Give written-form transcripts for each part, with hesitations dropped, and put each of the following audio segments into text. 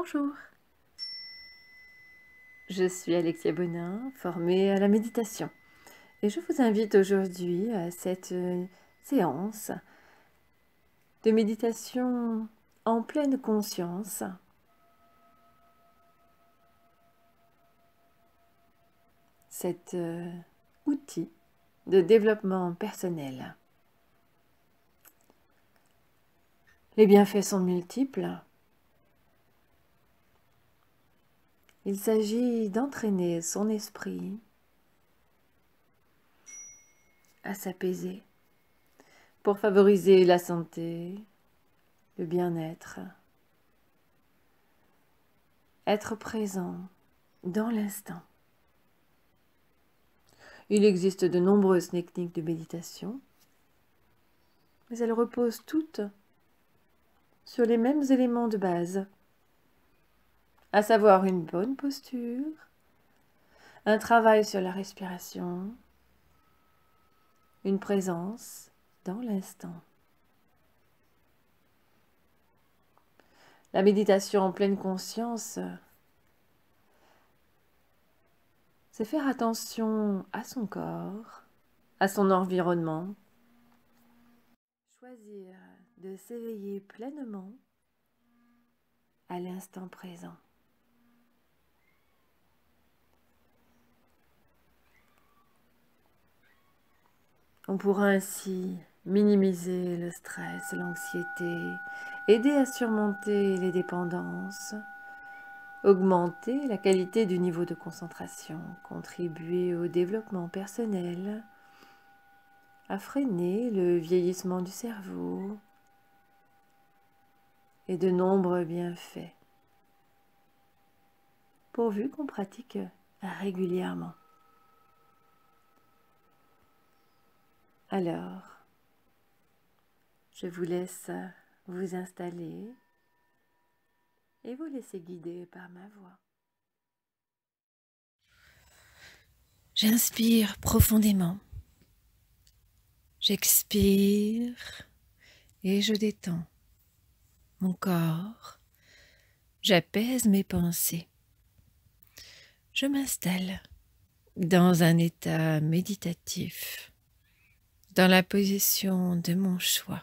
Bonjour, je suis Alexia Bonin, formée à la méditation. Et je vous invite aujourd'hui à cette séance de méditation en pleine conscience. Cet outil de développement personnel. Les bienfaits sont multiples. Il s'agit d'entraîner son esprit à s'apaiser pour favoriser la santé, le bien-être, être présent dans l'instant. Il existe de nombreuses techniques de méditation, mais elles reposent toutes sur les mêmes éléments de base, à savoir une bonne posture, un travail sur la respiration, une présence dans l'instant. La méditation en pleine conscience, c'est faire attention à son corps, à son environnement, choisir de s'éveiller pleinement à l'instant présent. On pourra ainsi minimiser le stress, l'anxiété, aider à surmonter les dépendances, augmenter la qualité du niveau de concentration, contribuer au développement personnel, à freiner le vieillissement du cerveau et de nombreux bienfaits, pourvu qu'on pratique régulièrement. Alors, je vous laisse vous installer et vous laisser guider par ma voix. J'inspire profondément. J'expire et je détends mon corps. J'apaise mes pensées. Je m'installe dans un état méditatif, dans la position de mon choix.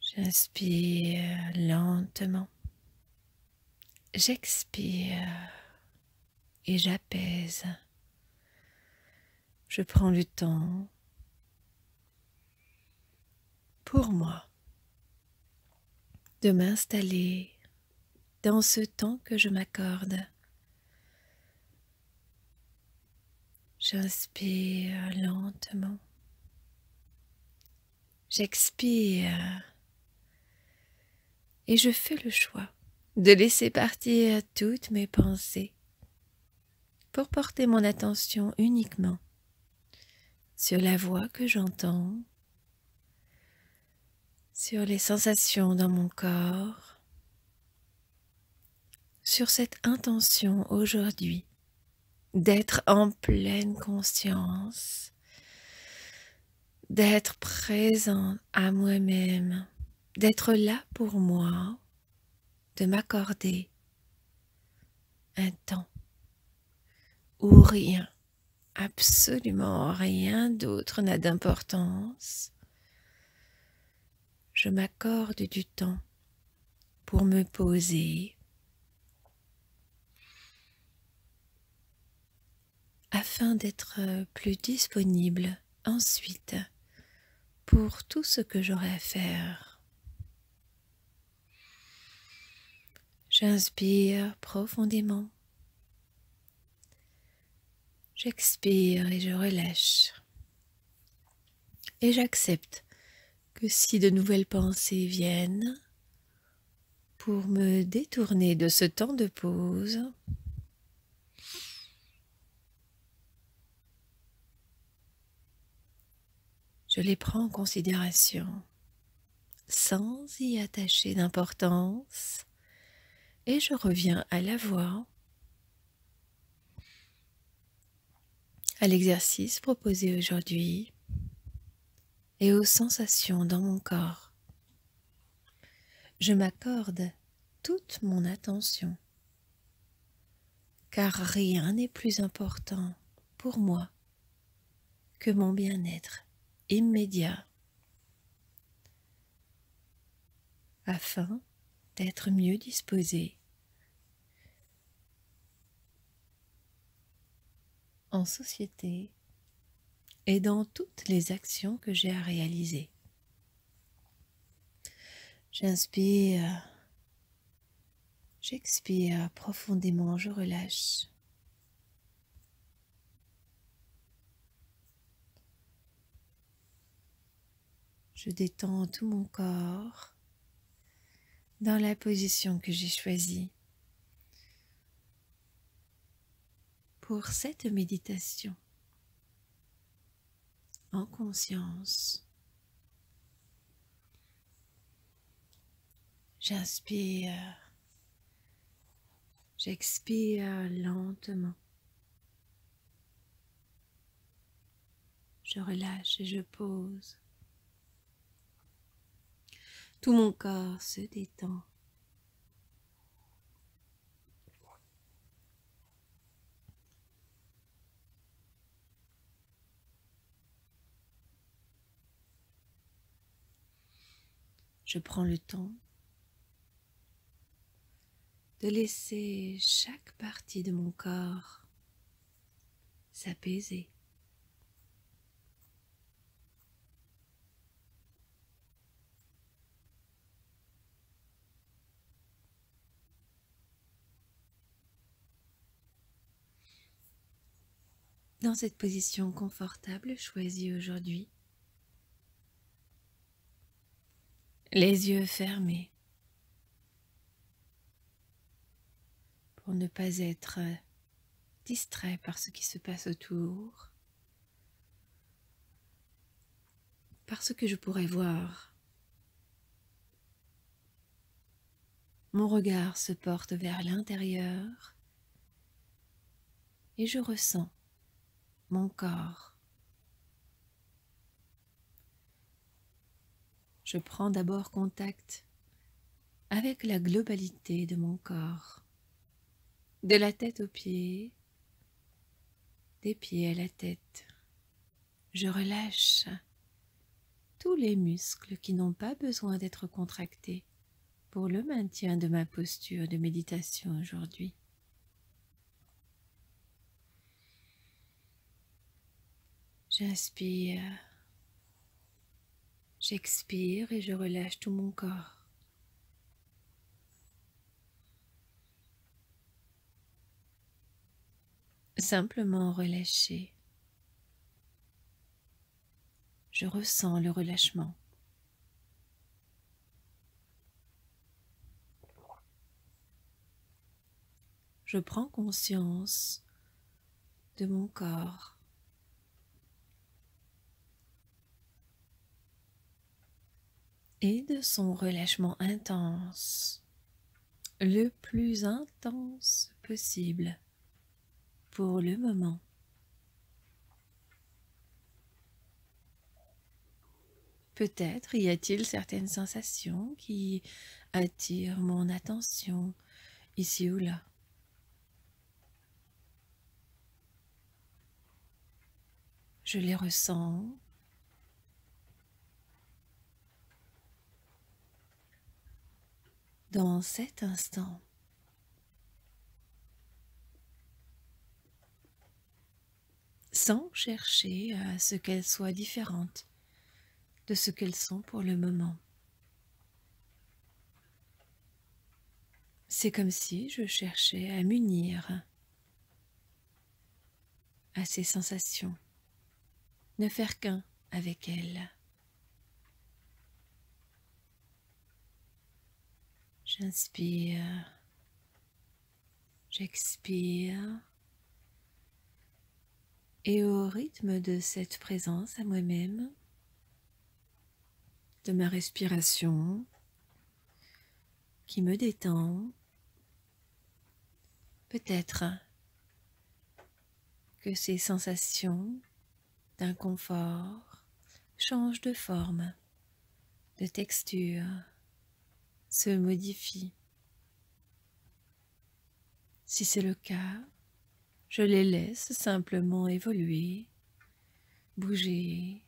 J'inspire lentement. J'expire et j'apaise. Je prends le temps pour moi de m'installer dans ce temps que je m'accorde. J'inspire lentement. J'expire et je fais le choix de laisser partir toutes mes pensées pour porter mon attention uniquement sur la voix que j'entends, sur les sensations dans mon corps, sur cette intention aujourd'hui d'être en pleine conscience, d'être présent à moi-même, d'être là pour moi, de m'accorder un temps où rien, absolument rien d'autre n'a d'importance. Je m'accorde du temps pour me poser afin d'être plus disponible ensuite pour tout ce que j'aurai à faire. J'inspire profondément. J'expire et je relâche. Et j'accepte que si de nouvelles pensées viennent pour me détourner de ce temps de pause, je les prends en considération sans y attacher d'importance et je reviens à la voix, à l'exercice proposé aujourd'hui et aux sensations dans mon corps. je m'accorde toute mon attention, car rien n'est plus important pour moi que mon bien-être immédiat, afin d'être mieux disposé en société et dans toutes les actions que j'ai à réaliser. J'inspire, j'expire profondément, je relâche. Je détends tout mon corps dans la position que j'ai choisie pour cette méditation en conscience. J'inspire, j'expire lentement. Je relâche et je pose. Tout mon corps se détend. Je prends le temps de laisser chaque partie de mon corps s'apaiser. Dans cette position confortable choisie aujourd'hui, les yeux fermés pour ne pas être distrait par ce qui se passe autour, par ce que je pourrais voir. Mon regard se porte vers l'intérieur et je ressens mon corps. Je prends d'abord contact avec la globalité de mon corps, de la tête aux pieds, des pieds à la tête. Je relâche tous les muscles qui n'ont pas besoin d'être contractés pour le maintien de ma posture de méditation aujourd'hui. J'inspire, j'expire et je relâche tout mon corps. Simplement relâché. Je ressens le relâchement. Je prends conscience de mon corps. Et de son relâchement intense, le plus intense possible pour le moment. Peut-être y a-t-il certaines sensations qui attirent mon attention ici ou là. Je les ressens. Dans cet instant, sans chercher à ce qu'elles soient différentes de ce qu'elles sont pour le moment. C'est comme si je cherchais à m'unir à ces sensations, ne faire qu'un avec elles. J'inspire, j'expire, et au rythme de cette présence à moi-même, de ma respiration qui me détend, peut-être que ces sensations d'inconfort changent de forme, de texture, se modifient. Si c'est le cas, je les laisse simplement évoluer, bouger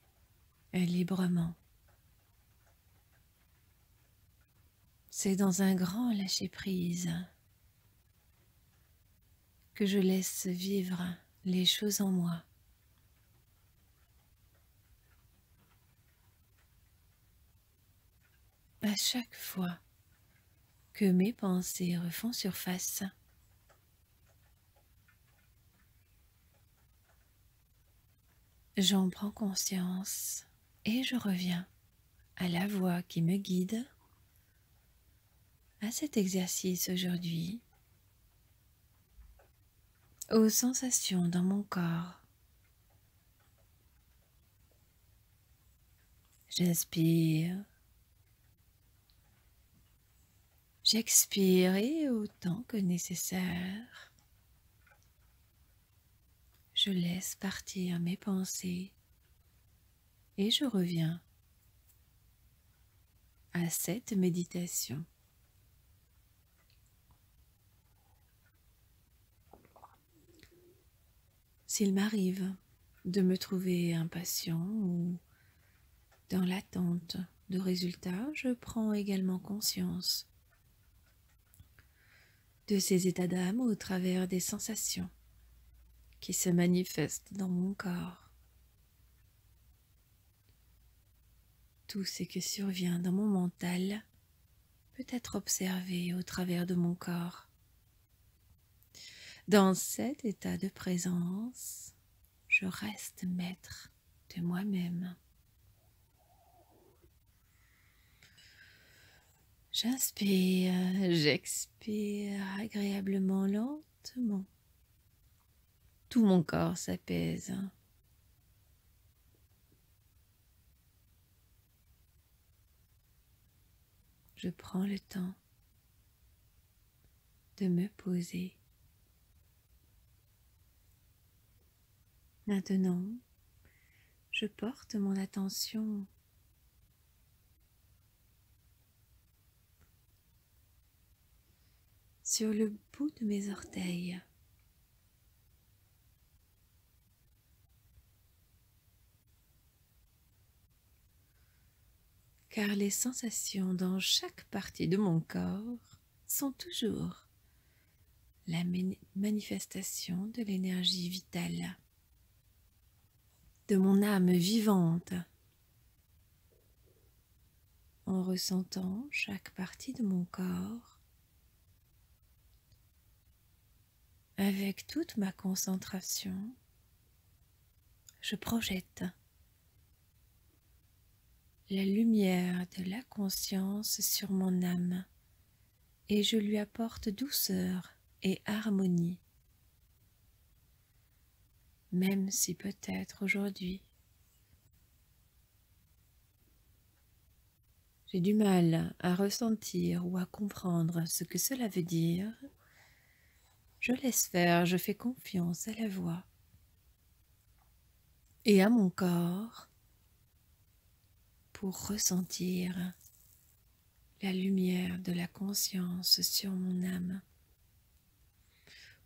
librement. C'est dans un grand lâcher-prise que je laisse vivre les choses en moi. À chaque fois que mes pensées refont surface, j'en prends conscience et je reviens à la voix qui me guide à cet exercice aujourd'hui, aux sensations dans mon corps. J'inspire, j'expire et autant que nécessaire, je laisse partir mes pensées et je reviens à cette méditation. S'il m'arrive de me trouver impatient ou dans l'attente de résultats, je prends également conscience de ces états d'âme au travers des sensations qui se manifestent dans mon corps. Tout ce qui survient dans mon mental peut être observé au travers de mon corps. Dans cet état de présence, je reste maître de moi-même. J'inspire, j'expire agréablement lentement. Tout mon corps s'apaise. Je prends le temps de me poser. Maintenant, je porte mon attention sur le bout de mes orteils. Car les sensations dans chaque partie de mon corps sont toujours la manifestation de l'énergie vitale, de mon âme vivante. En ressentant chaque partie de mon corps, avec toute ma concentration, je projette la lumière de la conscience sur mon âme et je lui apporte douceur et harmonie. Même si peut-être aujourd'hui, j'ai du mal à ressentir ou à comprendre ce que cela veut dire, je laisse faire, je fais confiance à la voix et à mon corps pour ressentir la lumière de la conscience sur mon âme,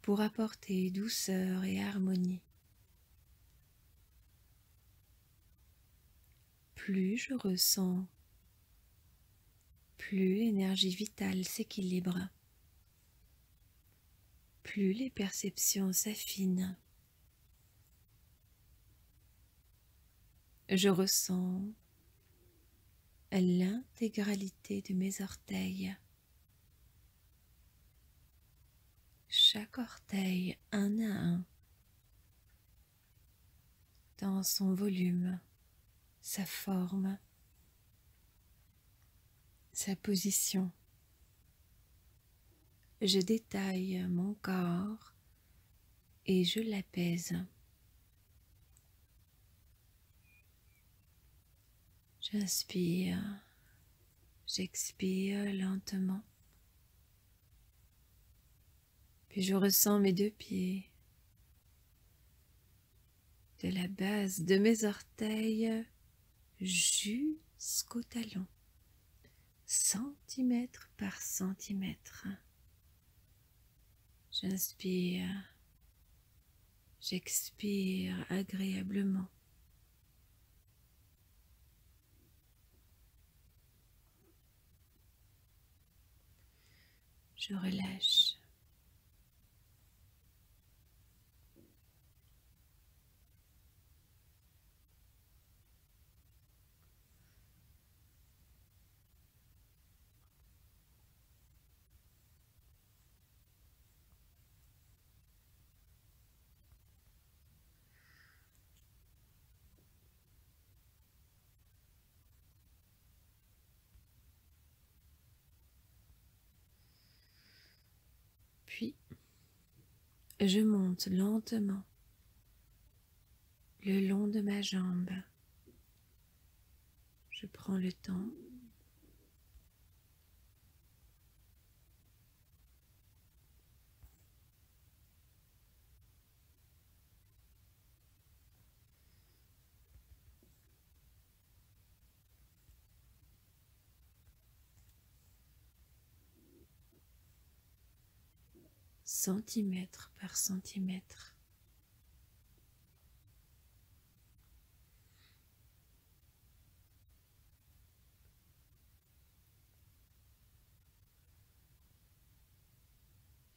pour apporter douceur et harmonie. Plus je ressens, plus l'énergie vitale s'équilibre, plus les perceptions s'affinent. Je ressens l'intégralité de mes orteils. Chaque orteil un à un, dans son volume, sa forme, sa position. Je détaille mon corps et je l'apaise. J'inspire, j'expire lentement. Puis je ressens mes deux pieds, de la base de mes orteils jusqu'au talon, centimètre par centimètre. J'inspire, j'expire agréablement. Je relâche. Puis, je monte lentement le long de ma jambe. Je prends le temps. Centimètre par centimètre.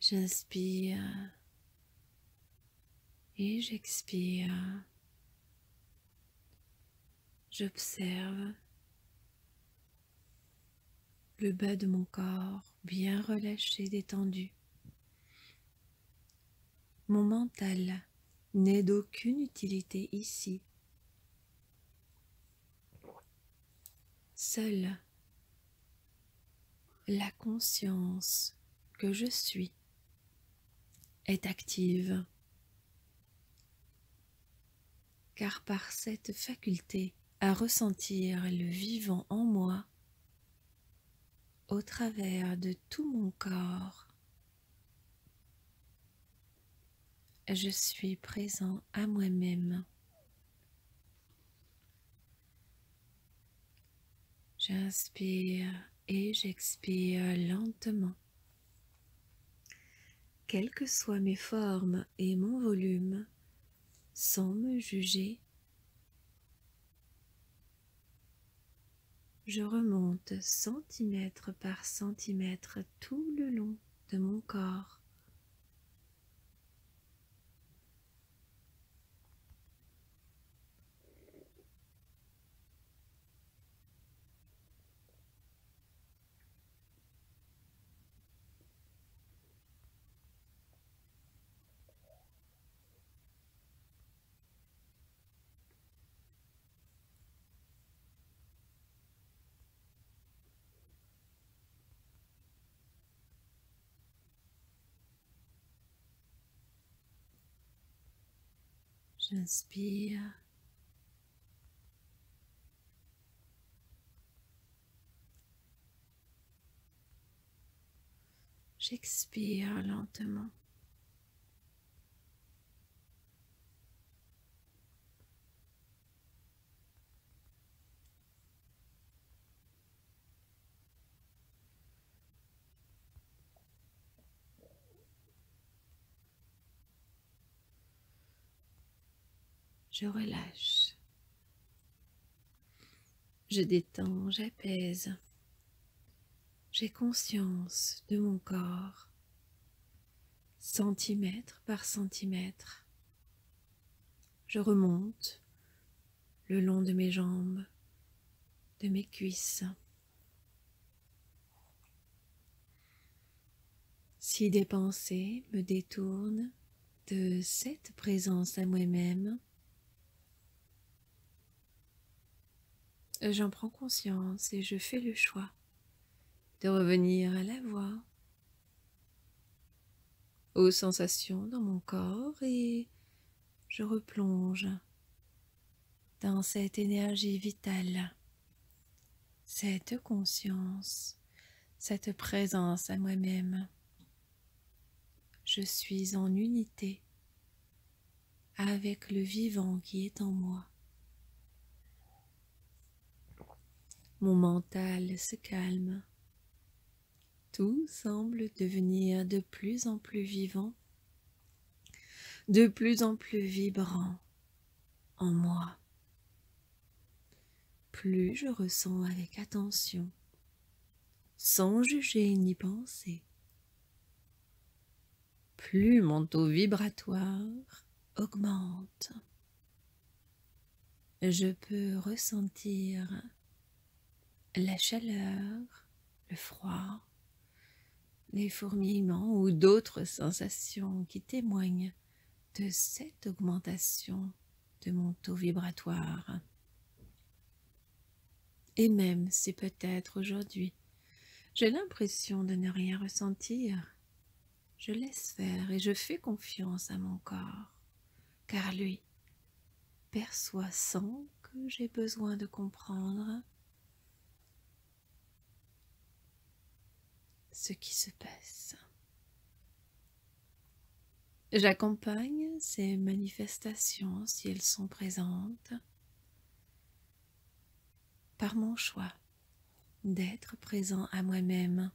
J'inspire et j'expire. J'observe le bas de mon corps bien relâché, détendu. Mon mental n'est d'aucune utilité ici. Seule la conscience que je suis est active, car par cette faculté à ressentir le vivant en moi, au travers de tout mon corps, je suis présent à moi-même. J'inspire et j'expire lentement. Quelles que soient mes formes et mon volume, sans me juger, je remonte centimètre par centimètre tout le long de mon corps. J'inspire. J'expire lentement. Je relâche. Je détends, j'apaise. J'ai conscience de mon corps, centimètre par centimètre. Je remonte le long de mes jambes, de mes cuisses. Si des pensées me détournent de cette présence à moi-même, j'en prends conscience et je fais le choix de revenir à la voix, aux sensations dans mon corps, et je replonge dans cette énergie vitale, cette conscience, cette présence à moi-même. Je suis en unité avec le vivant qui est en moi. Mon mental se calme. Tout semble devenir de plus en plus vivant, de plus en plus vibrant en moi. Plus je ressens avec attention, sans juger ni penser, plus mon taux vibratoire augmente. Je peux ressentir la chaleur, le froid, les fourmillements ou d'autres sensations qui témoignent de cette augmentation de mon taux vibratoire. Et même si peut-être aujourd'hui, j'ai l'impression de ne rien ressentir, je laisse faire et je fais confiance à mon corps, car lui perçoit sans que j'ai besoin de comprendre ce qui se passe. J'accompagne ces manifestations, si elles sont présentes, par mon choix d'être présent à moi-même,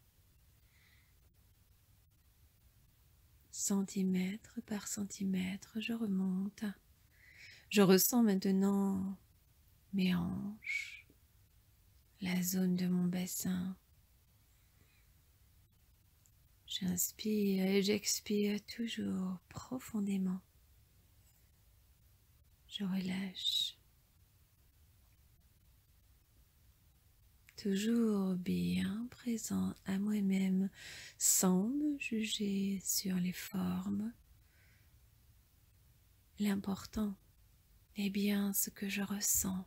centimètre par centimètre, je remonte. Je ressens maintenant mes hanches, la zone de mon bassin. J'inspire et j'expire toujours profondément. Je relâche. Toujours bien présent à moi-même, sans me juger sur les formes. L'important est bien ce que je ressens,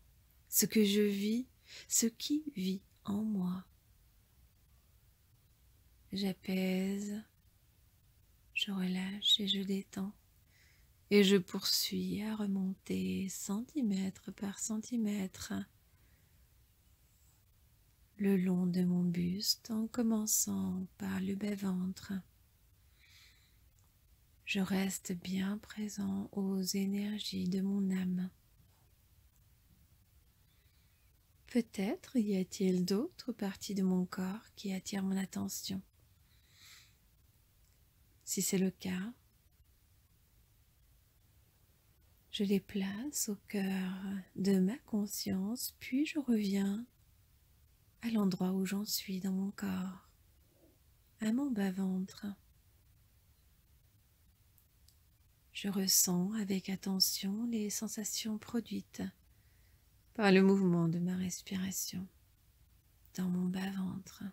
ce que je vis, ce qui vit en moi. J'apaise, je relâche et je détends. Et je poursuis à remonter centimètre par centimètre le long de mon buste en commençant par le bas-ventre. Je reste bien présent aux énergies de mon âme. Peut-être y a-t-il d'autres parties de mon corps qui attirent mon attention. Si c'est le cas, je les place au cœur de ma conscience, puis je reviens à l'endroit où j'en suis dans mon corps, à mon bas-ventre. Je ressens avec attention les sensations produites par le mouvement de ma respiration dans mon bas-ventre.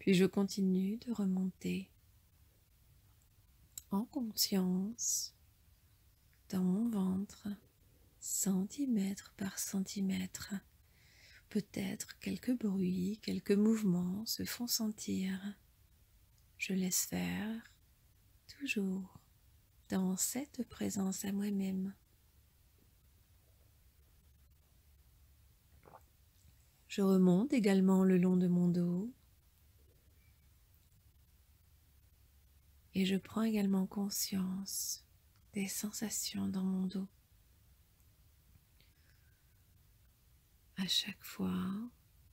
Puis je continue de remonter en conscience dans mon ventre, centimètre par centimètre. Peut-être quelques bruits, quelques mouvements se font sentir. Je laisse faire, toujours dans cette présence à moi-même. Je remonte également le long de mon dos et je prends également conscience des sensations dans mon dos. À chaque fois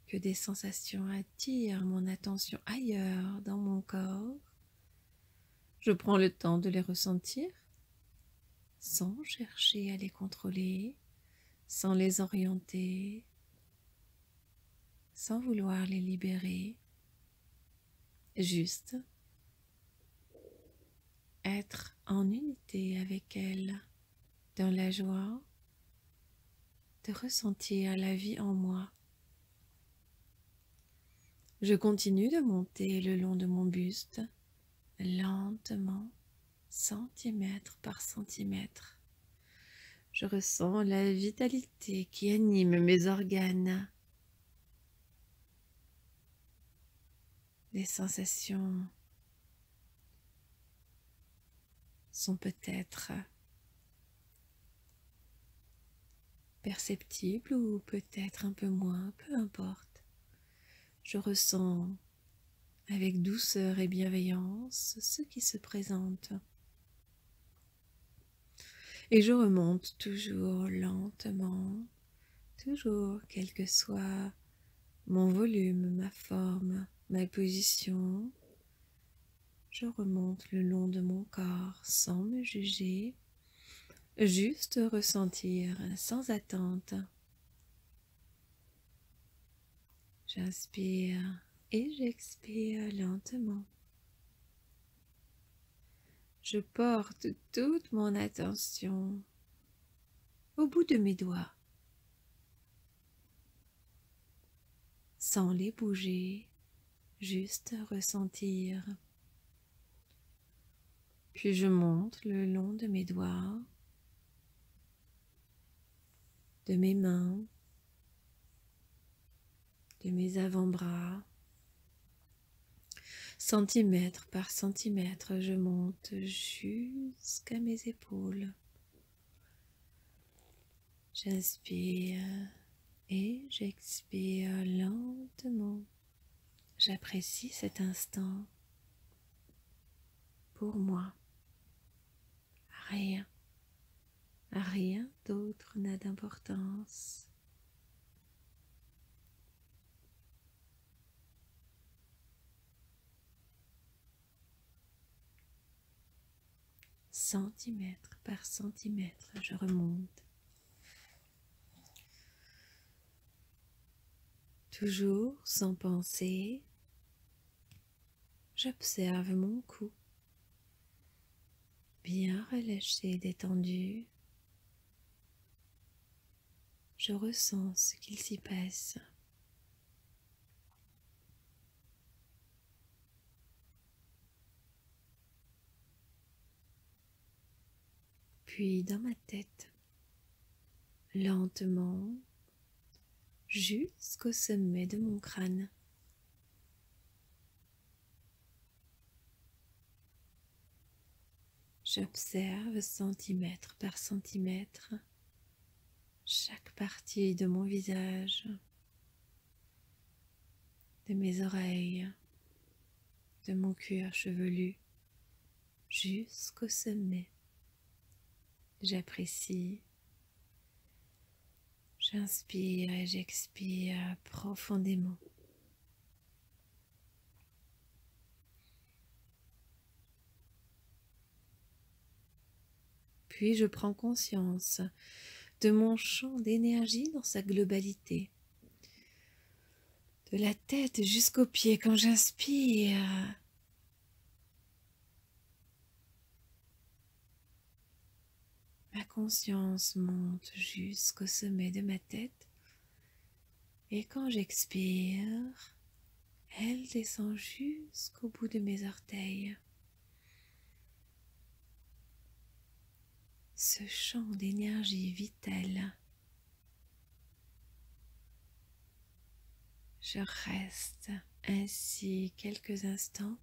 que des sensations attirent mon attention ailleurs dans mon corps, je prends le temps de les ressentir sans chercher à les contrôler, sans les orienter, sans vouloir les libérer, juste être en unité avec elles, dans la joie de ressentir la vie en moi. Je continue de monter le long de mon buste, lentement, centimètre par centimètre. Je ressens la vitalité qui anime mes organes. Les sensations sont peut-être perceptibles ou peut-être un peu moins, peu importe. Je ressens avec douceur et bienveillance ce qui se présente. Et je remonte toujours lentement, Toujours, quel que soit mon volume, ma forme, ma position, je remonte le long de mon corps sans me juger, juste ressentir sans attente. J'inspire et j'expire lentement. Je porte toute mon attention au bout de mes doigts, sans les bouger, juste ressentir. Puis je monte le long de mes doigts, de mes mains, de mes avant-bras. Centimètre par centimètre, je monte jusqu'à mes épaules. J'inspire et j'expire lentement. J'apprécie cet instant pour moi. Rien, rien d'autre n'a d'importance. Centimètre par centimètre, je remonte. Toujours sans penser, j'observe mon cou, bien relâché, détendu. Je ressens ce qu'il s'y passe. Puis dans ma tête, lentement, jusqu'au sommet de mon crâne. J'observe centimètre par centimètre chaque partie de mon visage, de mes oreilles, de mon cuir chevelu, jusqu'au sommet. J'apprécie. J'inspire et j'expire profondément. Puis je prends conscience de mon champ d'énergie dans sa globalité. De la tête jusqu'aux pieds quand j'inspire. Ma conscience monte jusqu'au sommet de ma tête et quand j'expire, elle descend jusqu'au bout de mes orteils. Ce champ d'énergie vitale. Je reste ainsi quelques instants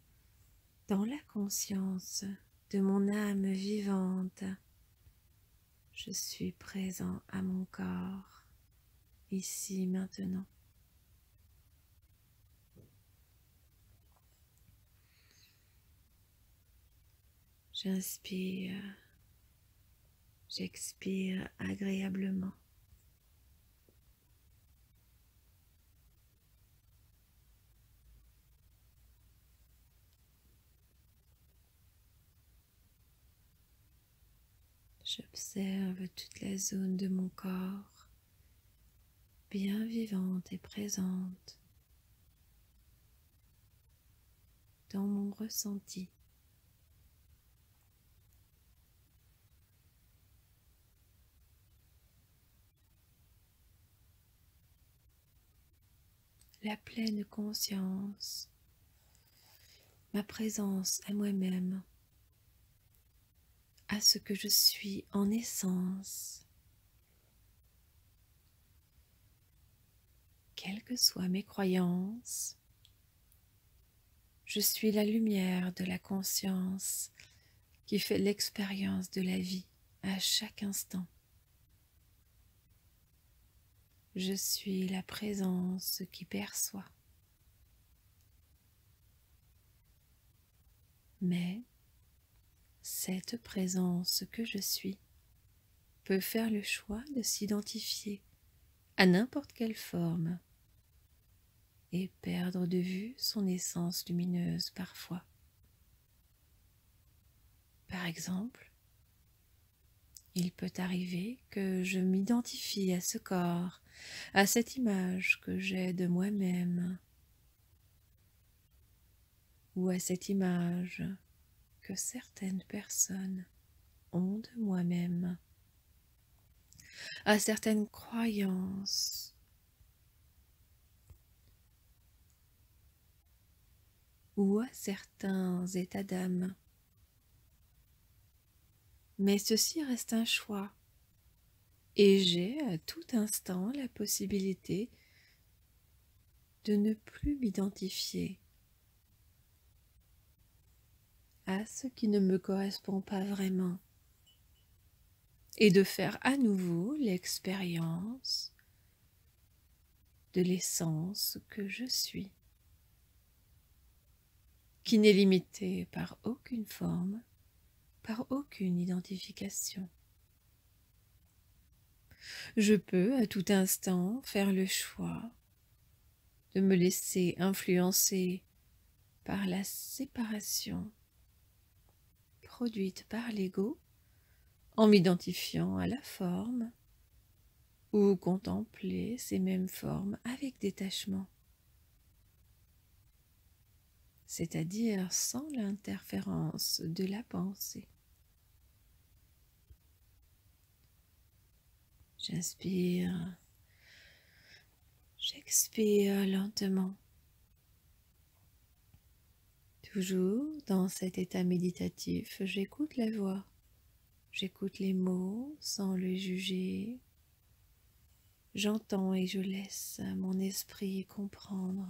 dans la conscience de mon âme vivante. Je suis présent à mon corps, ici maintenant. J'inspire, j'expire agréablement. J'observe toute la zone de mon corps, bien vivante et présente, dans mon ressenti. La pleine conscience, ma présence à moi-même, à ce que je suis en essence. Quelles que soient mes croyances, je suis la lumière de la conscience qui fait l'expérience de la vie à chaque instant. Je suis la présence qui perçoit. Mais cette présence que je suis peut faire le choix de s'identifier à n'importe quelle forme, et perdre de vue son essence lumineuse parfois. Par exemple, il peut arriver que je m'identifie à ce corps, à cette image que j'ai de moi-même, ou à cette image que certaines personnes ont de moi-même, à certaines croyances, ou à certains états d'âme. Mais ceci reste un choix, et j'ai à tout instant la possibilité de ne plus m'identifier à ce qui ne me correspond pas vraiment, et de faire à nouveau l'expérience de l'essence que je suis, qui n'est limitée par aucune forme, par aucune identification. Je peux à tout instant faire le choix de me laisser influencer par la séparation produite par l'ego en m'identifiant à la forme, ou contempler ces mêmes formes avec détachement, c'est-à-dire sans l'interférence de la pensée. J'inspire, j'expire lentement. Toujours dans cet état méditatif, j'écoute la voix, j'écoute les mots sans les juger. J'entends et je laisse mon esprit comprendre,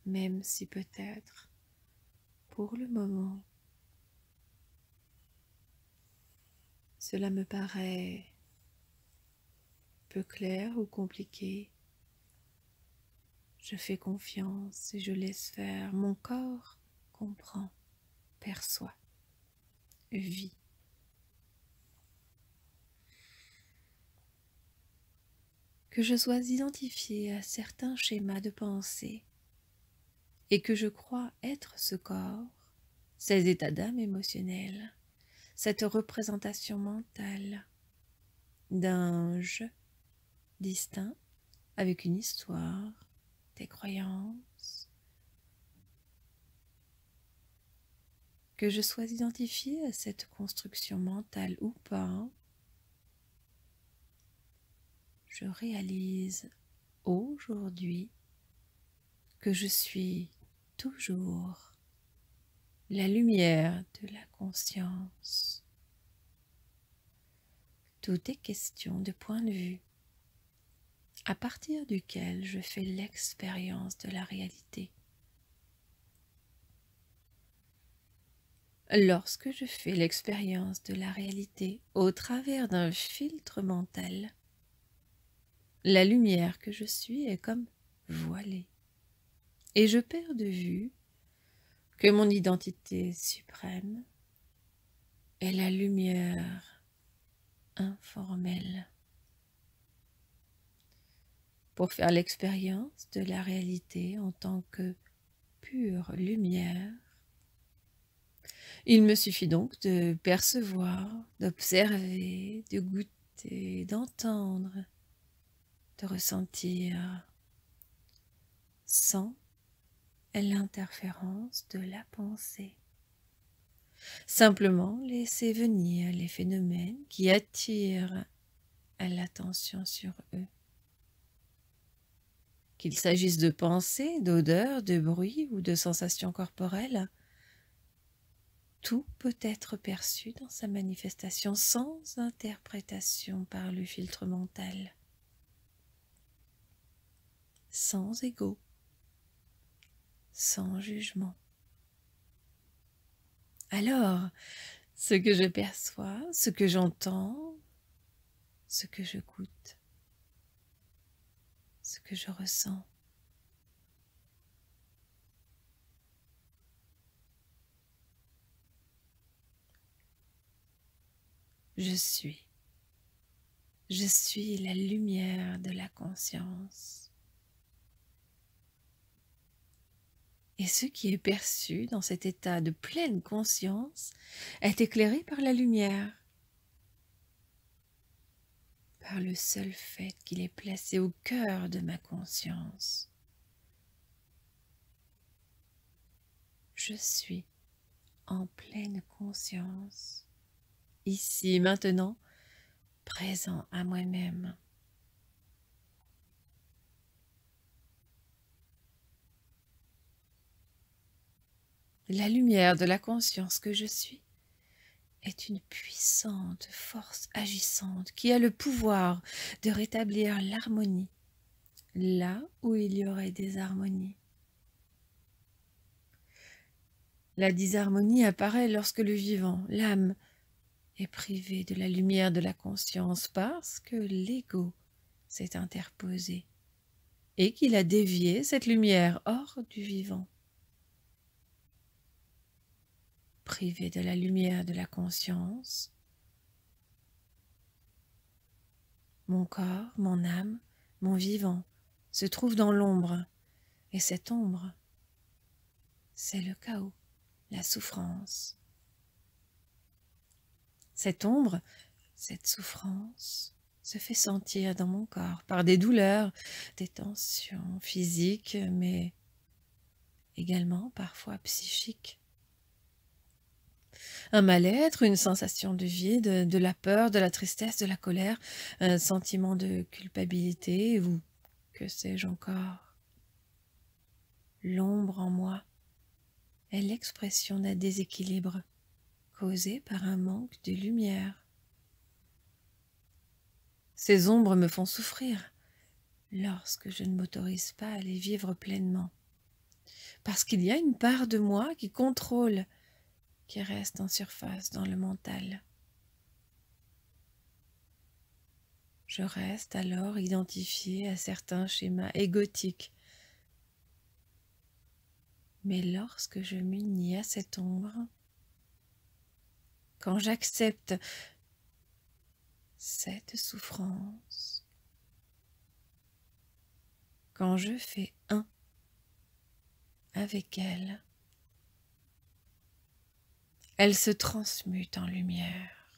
même si peut-être, pour le moment, cela me paraît peu clair ou compliqué. Je fais confiance et je laisse faire. Mon corps comprend, perçoit, vit. Que je sois identifié à certains schémas de pensée et que je crois être ce corps, ces états d'âme émotionnels, cette représentation mentale d'un je distinct avec une histoire, des croyances, que je sois identifié à cette construction mentale ou pas, je réalise aujourd'hui que je suis toujours la lumière de la conscience. Tout est question de point de vue, à partir duquel je fais l'expérience de la réalité. Lorsque je fais l'expérience de la réalité au travers d'un filtre mental, la lumière que je suis est comme voilée, et je perds de vue que mon identité suprême est la lumière informelle. Pour faire l'expérience de la réalité en tant que pure lumière, il me suffit donc de percevoir, d'observer, de goûter, d'entendre, de ressentir sans l'interférence de la pensée. Simplement laisser venir les phénomènes qui attirent l'attention sur eux. Qu'il s'agisse de pensées, d'odeurs, de bruits ou de sensations corporelles, tout peut être perçu dans sa manifestation sans interprétation par le filtre mental, sans ego, sans jugement. Alors, ce que je perçois, ce que j'entends, ce que je goûte, ce que je ressens, je suis. Je suis la lumière de la conscience. Et ce qui est perçu dans cet état de pleine conscience est éclairé par la lumière, par le seul fait qu'il est placé au cœur de ma conscience. Je suis en pleine conscience, ici, maintenant, présent à moi-même. La lumière de la conscience que je suis est une puissante force agissante qui a le pouvoir de rétablir l'harmonie là où il y aurait des harmonies. La disharmonie apparaît lorsque le vivant, l'âme, est privé de la lumière de la conscience parce que l'ego s'est interposé et qu'il a dévié cette lumière hors du vivant. Privé de la lumière de la conscience, mon corps, mon âme, mon vivant se trouve dans l'ombre, et cette ombre, c'est le chaos, la souffrance. Cette ombre, cette souffrance se fait sentir dans mon corps par des douleurs, des tensions physiques, mais également parfois psychiques. Un mal-être, une sensation de vide, de la peur, de la tristesse, de la colère, un sentiment de culpabilité ou que sais-je encore. L'ombre en moi est l'expression d'un déséquilibre causé par un manque de lumière. Ces ombres me font souffrir lorsque je ne m'autorise pas à les vivre pleinement, parce qu'il y a une part de moi qui contrôle, qui reste en surface dans le mental. Je reste alors identifié à certains schémas égotiques. Mais lorsque je m'unis à cette ombre, quand j'accepte cette souffrance, quand je fais un avec elle, elle se transmute en lumière.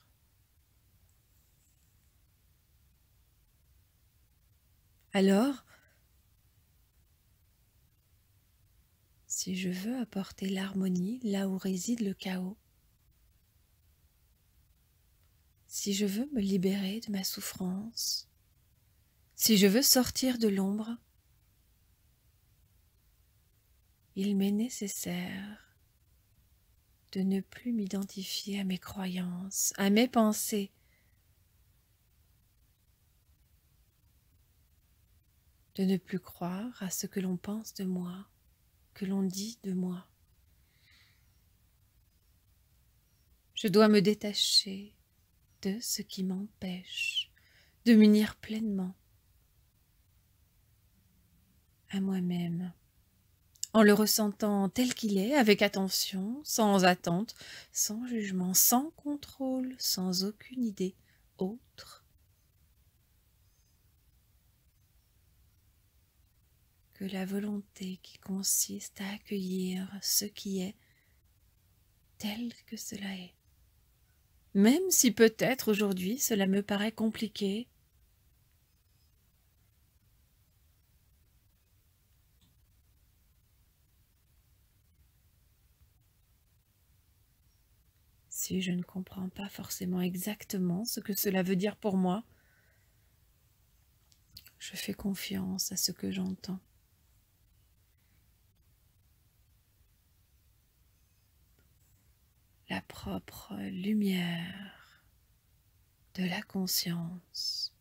Alors, si je veux apporter l'harmonie là où réside le chaos, si je veux me libérer de ma souffrance, si je veux sortir de l'ombre, il m'est nécessaire de ne plus m'identifier à mes croyances, à mes pensées, de ne plus croire à ce que l'on pense de moi, que l'on dit de moi. Je dois me détacher de ce qui m'empêche de m'unir pleinement à moi-même, en le ressentant tel qu'il est, avec attention, sans attente, sans jugement, sans contrôle, sans aucune idée autre que la volonté qui consiste à accueillir ce qui est tel que cela est. Même si peut-être aujourd'hui cela me paraît compliqué, si je ne comprends pas forcément exactement ce que cela veut dire pour moi, je fais confiance à ce que j'entends. La propre lumière de la conscience.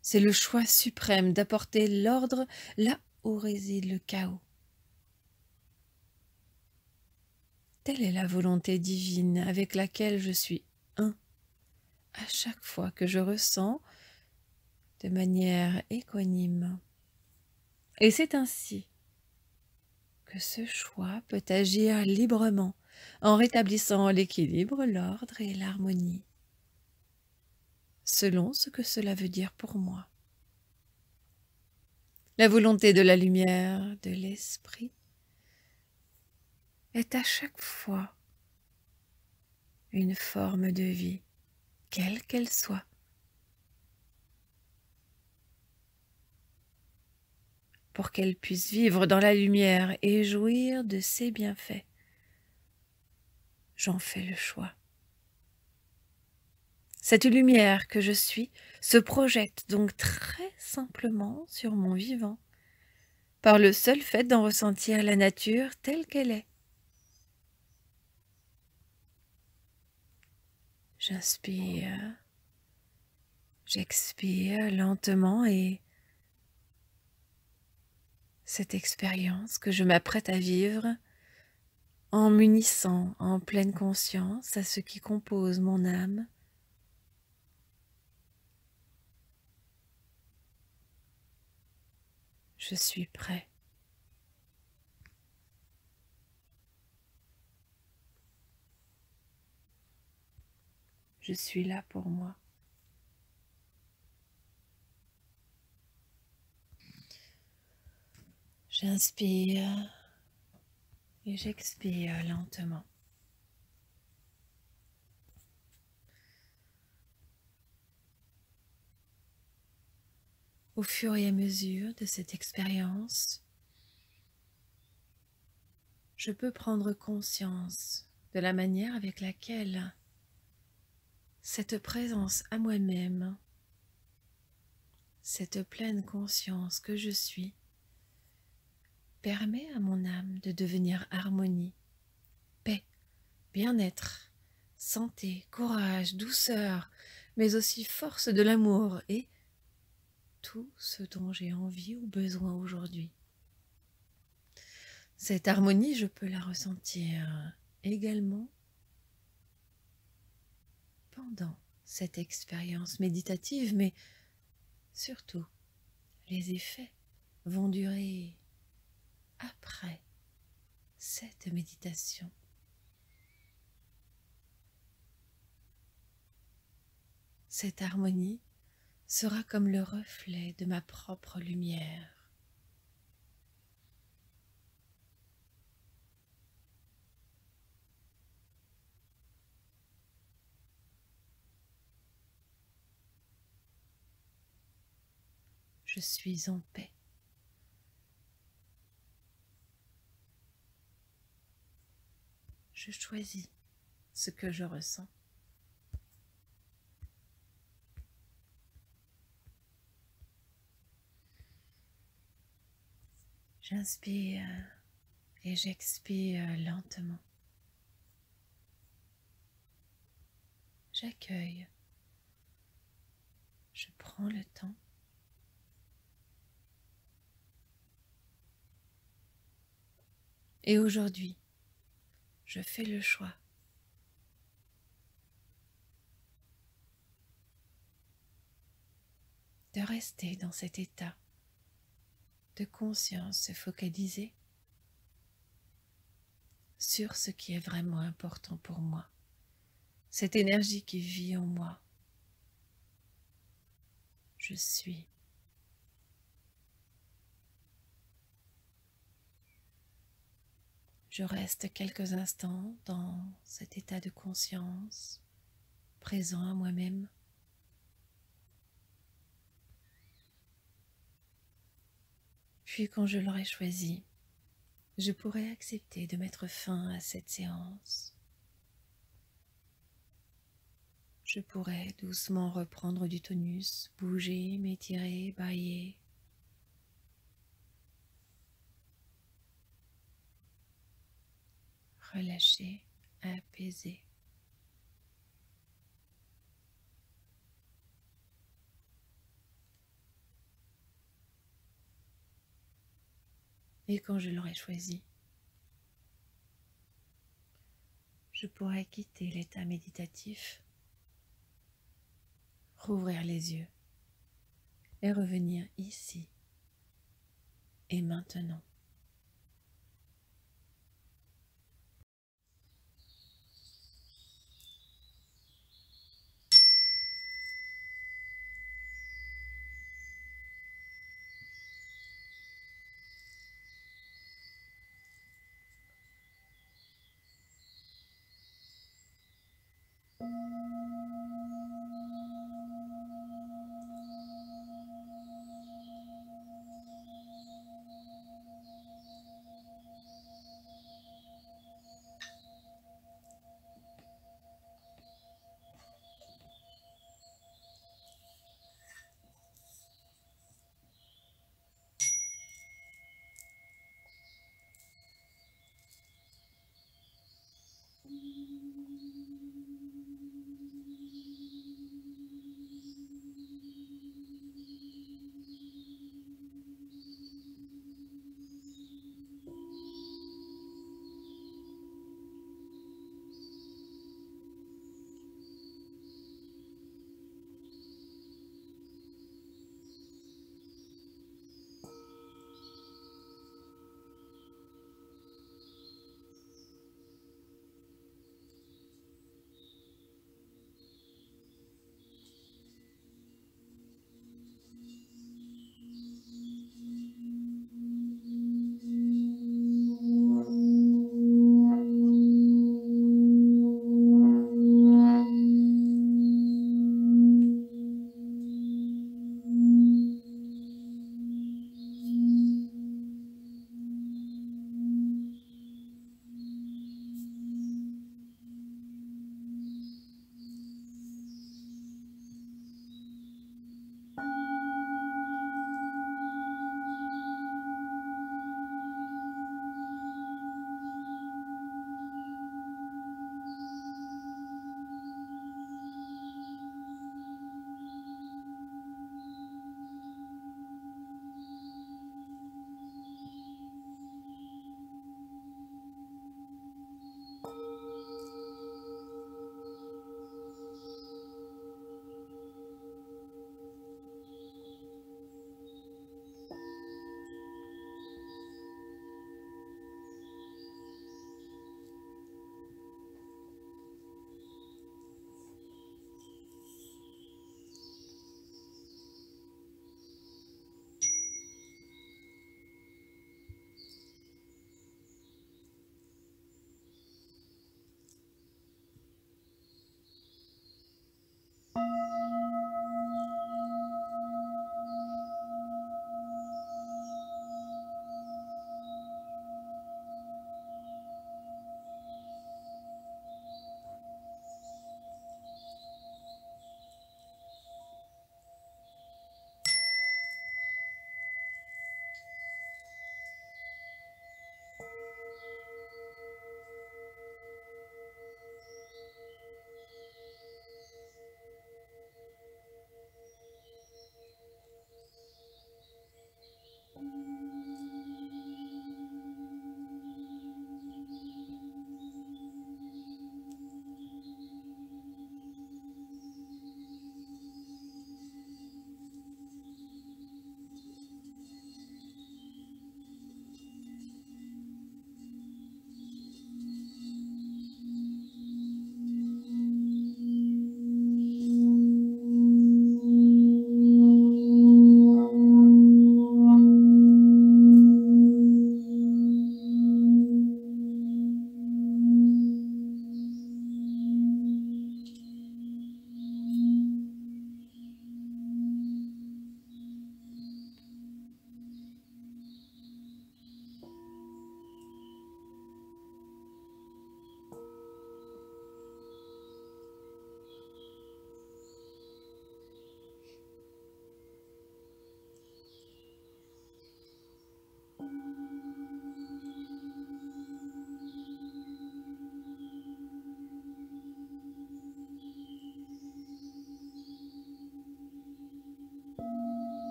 C'est le choix suprême d'apporter l'ordre là où réside le chaos. Telle est la volonté divine avec laquelle je suis un à chaque fois que je ressens de manière équanime. Et c'est ainsi que ce choix peut agir librement en rétablissant l'équilibre, l'ordre et l'harmonie selon ce que cela veut dire pour moi. La volonté de la lumière, de l'esprit, est à chaque fois une forme de vie, quelle qu'elle soit. Pour qu'elle puisse vivre dans la lumière et jouir de ses bienfaits, j'en fais le choix. Cette lumière que je suis se projette donc très simplement sur mon vivant, par le seul fait d'en ressentir la nature telle qu'elle est. J'inspire, j'expire lentement et cette expérience que je m'apprête à vivre en m'unissant en pleine conscience à ce qui compose mon âme, je suis prêt. Je suis là pour moi. J'inspire et j'expire lentement. Au fur et à mesure de cette expérience, je peux prendre conscience de la manière avec laquelle cette présence à moi-même, cette pleine conscience que je suis, permet à mon âme de devenir harmonie, paix, bien-être, santé, courage, douceur, mais aussi force de l'amour et tout ce dont j'ai envie ou besoin aujourd'hui. Cette harmonie, je peux la ressentir également pendant cette expérience méditative, mais surtout, les effets vont durer après cette méditation. Cette harmonie sera comme le reflet de ma propre lumière. Je suis en paix. Je choisis ce que je ressens. J'inspire et j'expire lentement. J'accueille. Je prends le temps. Et aujourd'hui, je fais le choix de rester dans cet état de conscience focalisée sur ce qui est vraiment important pour moi, cette énergie qui vit en moi. Je suis. Je reste quelques instants dans cet état de conscience, présent à moi-même. Puis quand je l'aurai choisi, je pourrai accepter de mettre fin à cette séance. Je pourrai doucement reprendre du tonus, bouger, m'étirer, bâiller. Relâcher, apaiser. Et quand je l'aurai choisi, je pourrai quitter l'état méditatif, rouvrir les yeux et revenir ici et maintenant.